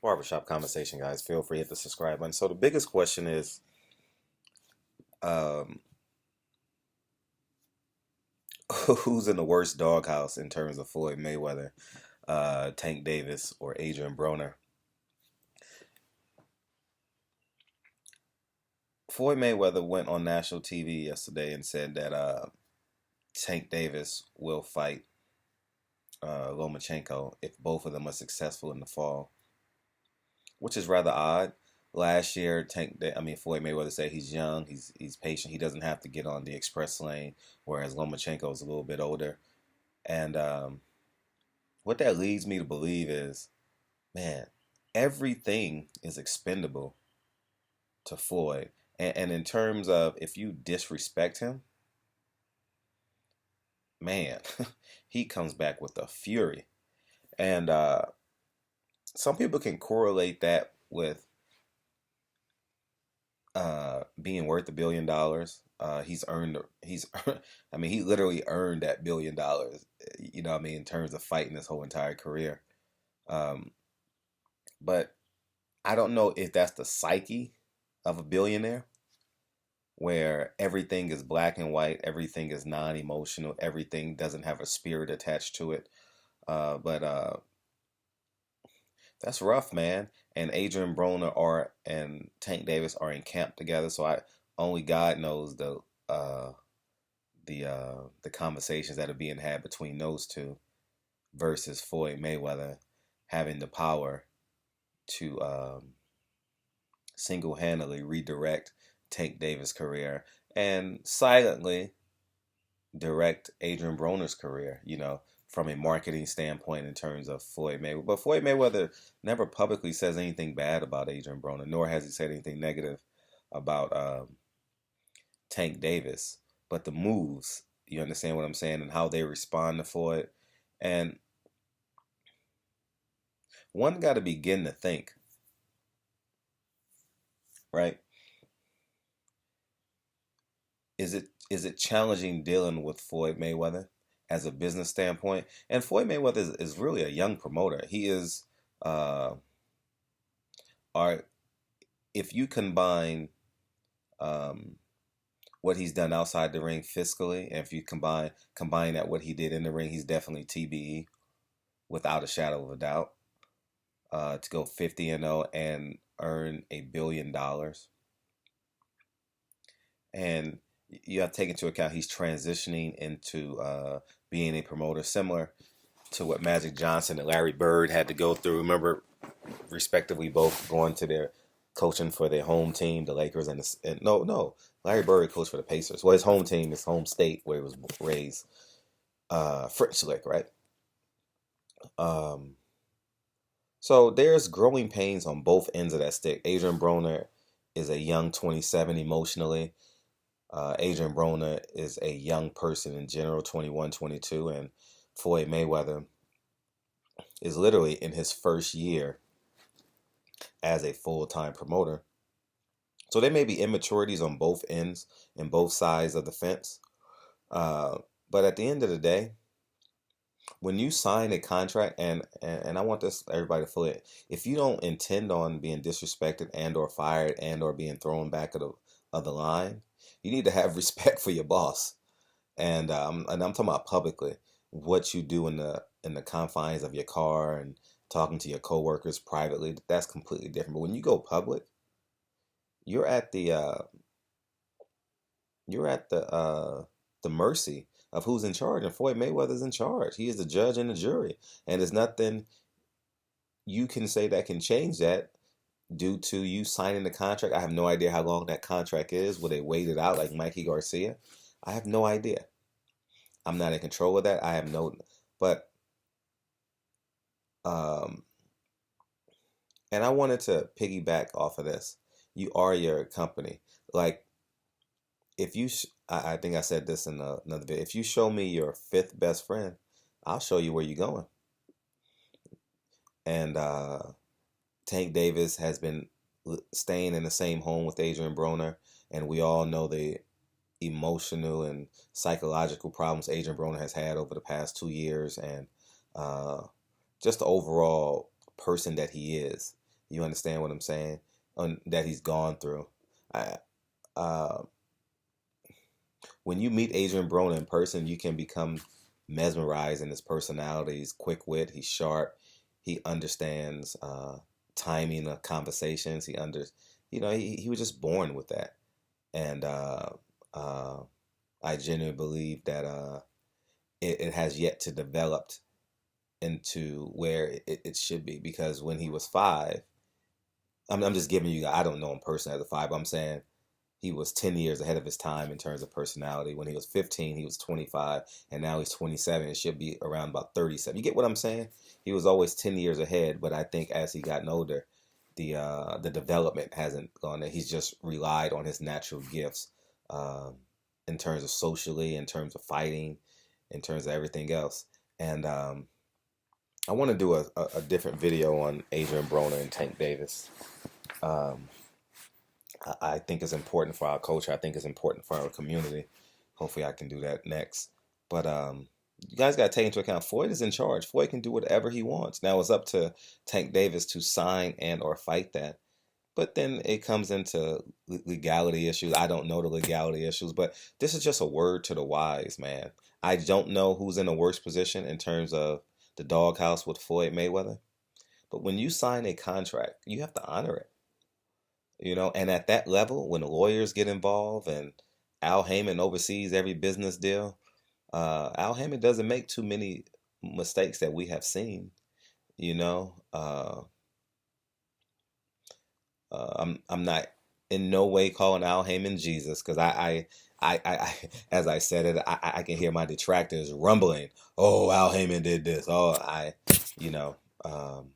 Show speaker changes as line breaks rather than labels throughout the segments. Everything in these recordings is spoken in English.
Barbershop conversation, guys. Feel free to hit the subscribe button. So the biggest question is, um, who's in the worst doghouse in terms of Floyd Mayweather, Tank Davis, or Adrien Broner? Floyd Mayweather went on national TV yesterday and said that Tank Davis will fight Lomachenko if both of them are successful in the fall, which is rather odd. Last year, Floyd Mayweather said he's young, he's patient, he doesn't have to get on the express lane, whereas Lomachenko is a little bit older. And what that leads me to believe is, man, everything is expendable to Floyd. And in terms of if you disrespect him, man, he comes back with a fury. And some people can correlate that with being worth $1 billion. He literally earned that $1 billion, in terms of fighting his whole entire career. Um, but I don't know if that's the psyche of a billionaire where everything is black and white, everything is non-emotional, everything doesn't have a spirit attached to it. But that's rough, man. And Adrien Broner and Tank Davis are in camp together, so only God knows uh, the conversations that are being had between those two versus Floyd Mayweather having the power to single-handedly redirect Tank Davis' career and silently direct Adrien Broner's career, from a marketing standpoint in terms of Floyd Mayweather. But Floyd Mayweather never publicly says anything bad about Adrien Broner, nor has he said anything negative about Tank Davis. But the moves, you understand what I'm saying, and how they respond to Floyd. And one got to begin to think, right? Is it challenging dealing with Floyd Mayweather as a business standpoint? And Floyd Mayweather is really a young promoter. He is, are if you combine what he's done outside the ring fiscally, and if you combine that what he did in the ring, he's definitely TBE without a shadow of a doubt. To go 50-0 and earn $1 billion, and you have to take into account he's transitioning into being a promoter, similar to what Magic Johnson and Larry Bird had to go through. Remember, respectively, both going to their coaching for their home team, the Lakers, and no, Larry Bird coached for the Pacers. Well, his home team, his home state where he was raised, French Lick, right? So there's growing pains on both ends of that stick. Adrien Broner is a young 27 emotionally. Adrien Broner is a young person in general, 21, 22, and Floyd Mayweather is literally in his first year as a full-time promoter. So there may be immaturities on both ends and both sides of the fence. But at the end of the day, when you sign a contract, and I want this everybody to feel it, if you don't intend on being disrespected and or fired and or being thrown back of the line, you need to have respect for your boss. And I'm talking about publicly, what you do in the confines of your car and talking to your coworkers privately, that's completely different. But when you go public, you're at the mercy of who's in charge, and Floyd Mayweather's in charge. He is the judge and the jury, and there's nothing you can say that can change that due to you signing the contract. I have no idea how long that contract is. Will they wait it out like Mikey Garcia? I have no idea. I'm not in control of that. But um, and I wanted to piggyback off of this. You are your company. Like, if you, I think I said this in another video. If you show me your fifth best friend, I'll show you where you're going. And Tank Davis has been staying in the same home with Adrien Broner, and we all know the emotional and psychological problems Adrien Broner has had over the past 2 years, and just the overall person that he is. You understand what I'm saying? That he's gone through. I, uh, when you meet Adrien Broner in person, you can become mesmerized in his personality. He's quick wit. He's sharp. He understands timing of conversations. He was just born with that, and uh, I genuinely believe that it has yet to develop into where it should be. Because when he was 5, I'm just giving you. I don't know him personally as a 5. But I'm saying he was 10 years ahead of his time in terms of personality. When he was 15, he was 25, and now he's 27. It should be around about 37. You get what I'm saying? He was always 10 years ahead, but I think as he gotten older, the development hasn't gone there. He's just relied on his natural gifts, in terms of socially, in terms of fighting, in terms of everything else. And I want to do a different video on Adrien Broner and Tank Davis. Um, I think it's important for our culture. I think it's important for our community. Hopefully, I can do that next. But you guys got to take into account Floyd is in charge. Floyd can do whatever he wants. Now it's up to Tank Davis to sign and or fight that. But then it comes into legality issues. I don't know the legality issues, but this is just a word to the wise, man. I don't know who's in the worst position in terms of the doghouse with Floyd Mayweather. But when you sign a contract, you have to honor it. And at that level, when lawyers get involved and Al Heyman oversees every business deal, Al Heyman doesn't make too many mistakes that we have seen. You know, I'm not in no way calling Al Heyman Jesus, because as I said it, I can hear my detractors rumbling. Oh, Al Heyman did this. Oh, you know, um,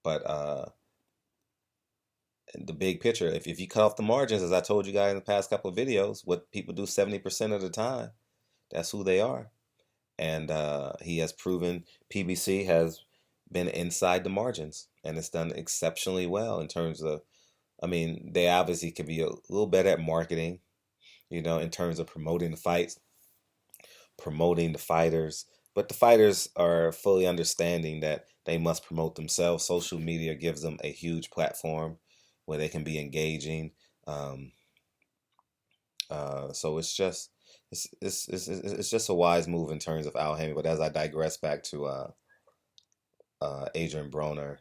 but the big picture, if you cut off the margins, as I told you guys in the past couple of videos, what people do 70% of the time, that's who they are. And he has proven PBC has been inside the margins, and it's done exceptionally well in terms of, I mean, they obviously could be a little better at marketing, in terms of promoting the fights, promoting the fighters. But the fighters are fully understanding that they must promote themselves. Social media gives them a huge platform where they can be engaging. Um, so it's just a wise move in terms of Al Hammond. But as I digress back to Adrien Broner,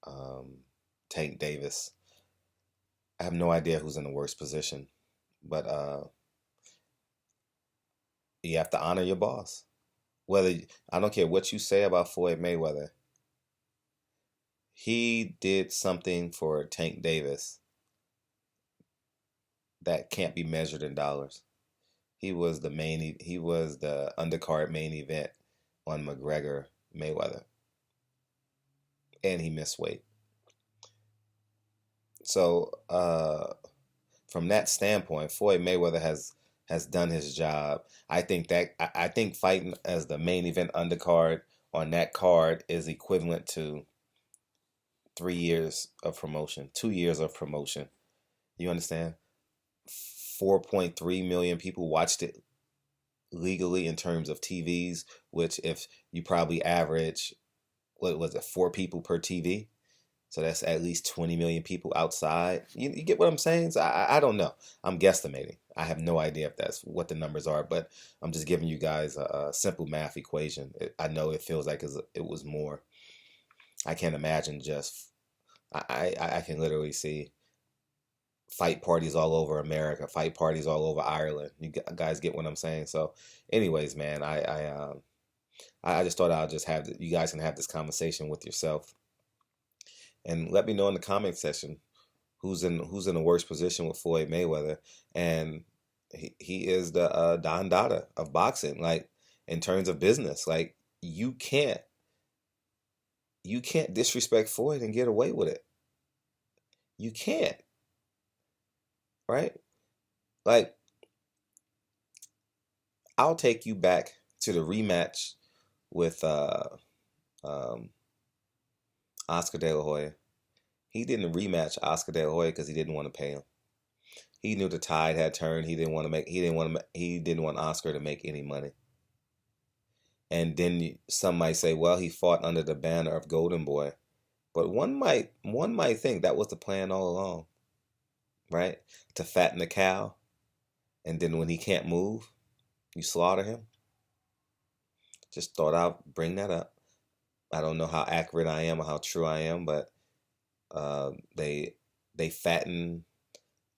um, Tank Davis, I have no idea who's in the worst position, but you have to honor your boss. I don't care what you say about Floyd Mayweather, he did something for Tank Davis that can't be measured in dollars. He was the undercard main event on McGregor Mayweather, and he missed weight. So from that standpoint, Floyd Mayweather has done his job. I think fighting as the main event undercard on that card is equivalent to 3 years of promotion, 2 years of promotion. You understand? 4.3 million people watched it legally in terms of TVs, which if you probably average, what was it, 4 people per TV? So that's at least 20 million people outside. You get what I'm saying? So I don't know. I'm guesstimating. I have no idea if that's what the numbers are, but I'm just giving you guys a simple math equation. I know it feels like it was more. I can't imagine just. I can literally see fight parties all over America, fight parties all over Ireland. You guys get what I'm saying? So, anyways, man, I just thought I'll just have you guys can have this conversation with yourself, and let me know in the comment section who's in the worst position with Floyd Mayweather, and he is the Don Dada of boxing. Like, in terms of business, like you can't disrespect Floyd and get away with it. You can't, right? Like, I'll take you back to the rematch with um, Oscar De La Hoya. He didn't rematch Oscar De La Hoya because he didn't want to pay him. He knew the tide had turned. He didn't want Oscar to make any money. And then some might say, well, he fought under the banner of Golden Boy. But one might think that was the plan all along, right? To fatten the cow, and then when he can't move, you slaughter him. Just thought I'd bring that up. I don't know how accurate I am or how true I am, but uh, they they fatten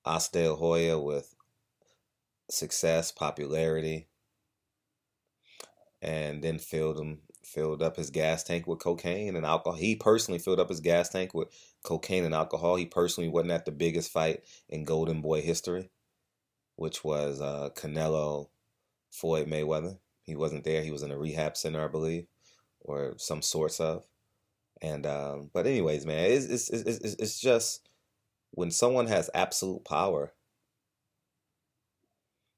Ostel Hoya with success, popularity, and then filled up his gas tank with cocaine and alcohol. He personally filled up his gas tank with cocaine and alcohol. He personally wasn't at the biggest fight in Golden Boy history, which was Canelo Floyd Mayweather. He wasn't there. He was in a rehab center, I believe, or some sorts of. And but anyways, man, it's just when someone has absolute power,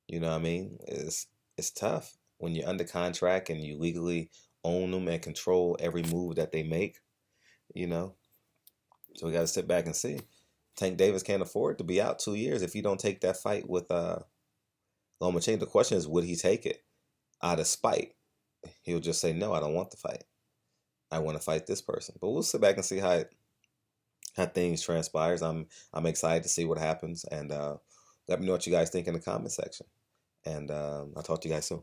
you know what I mean? It's tough when you're under contract and you legally own them and control every move that they make, you know. So we got to sit back and see. Tank Davis can't afford to be out 2 years if he don't take that fight with Lomachenko. The question is, would he take it out of spite? He'll just say, no, I don't want the fight. I want to fight this person. But we'll sit back and see how things transpires. I'm excited to see what happens, and let me know what you guys think in the comment section. And I'll talk to you guys soon.